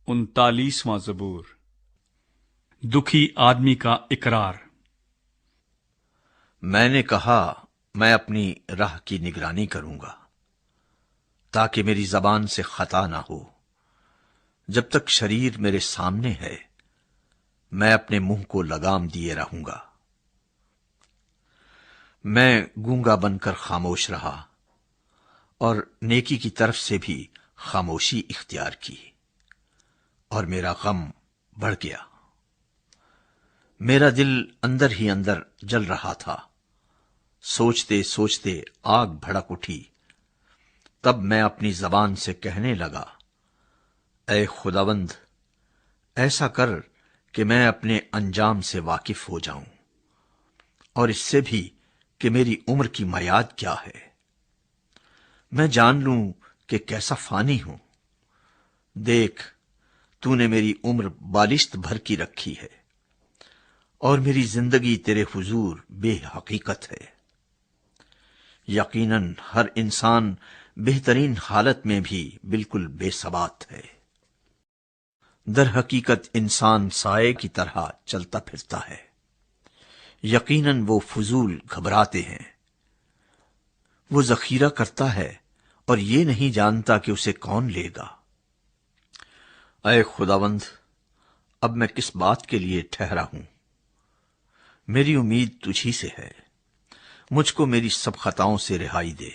39واں زبور۔ دکھی آدمی کا اقرار۔ میں نے کہا میں اپنی راہ کی نگرانی کروں گا تاکہ میری زبان سے خطا نہ ہو۔ جب تک شریر میرے سامنے ہے میں اپنے منہ کو لگام دیے رہوں گا۔ میں گونگا بن کر خاموش رہا اور نیکی کی طرف سے بھی خاموشی اختیار کی، اور میرا غم بڑھ گیا۔ میرا دل اندر ہی اندر جل رہا تھا، سوچتے سوچتے آگ بھڑک اٹھی۔ تب میں اپنی زبان سے کہنے لگا، اے خداوند، ایسا کر کہ میں اپنے انجام سے واقف ہو جاؤں، اور اس سے بھی کہ میری عمر کی میعاد کیا ہے، میں جان لوں کہ کیسا فانی ہوں۔ دیکھ، تو نے میری عمر بالشت بھر کی رکھی ہے، اور میری زندگی تیرے حضور بے حقیقت ہے۔ یقیناً ہر انسان بہترین حالت میں بھی بالکل بے ثبات ہے۔ در حقیقت انسان سائے کی طرح چلتا پھرتا ہے، یقیناً وہ فضول گھبراتے ہیں۔ وہ ذخیرہ کرتا ہے اور یہ نہیں جانتا کہ اسے کون لے گا۔ اے خداوند، اب میں کس بات کے لیے ٹھہرا ہوں؟ میری امید تجھی سے ہے، مجھ کو میری سب خطاؤں سے رہائی دے۔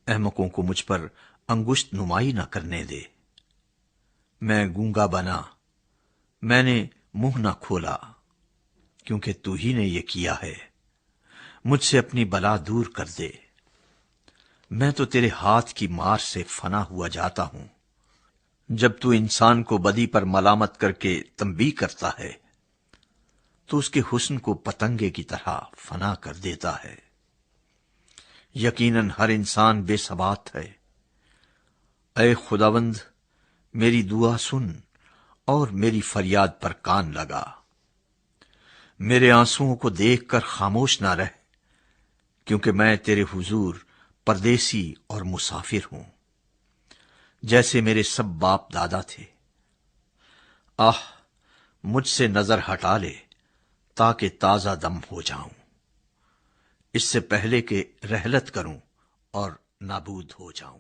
احمقوں کو مجھ پر انگشت نمائی نہ کرنے دے۔ میں گونگا بنا، میں نے منہ نہ کھولا، کیونکہ تو ہی نے یہ کیا ہے۔ مجھ سے اپنی بلا دور کر دے۔ میں تو تیرے ہاتھ کی مار سے فنا ہوا جاتا ہوں۔ جب تو انسان کو بدی پر ملامت کر کے تنبیہ کرتا ہے تو اس کے حسن کو پتنگے کی طرح فنا کر دیتا ہے۔ یقیناً ہر انسان بے ثبات ہے۔ اے خداوند، میری دعا سن اور میری فریاد پر کان لگا۔ میرے آنسوؤں کو دیکھ کر خاموش نہ رہ، کیونکہ میں تیرے حضور پردیسی اور مسافر ہوں، جیسے میرے سب باپ دادا تھے۔ آہ، مجھ سے نظر ہٹا لے تاکہ تازہ دم ہو جاؤں، اس سے پہلے کہ رحلت کروں اور نابود ہو جاؤں۔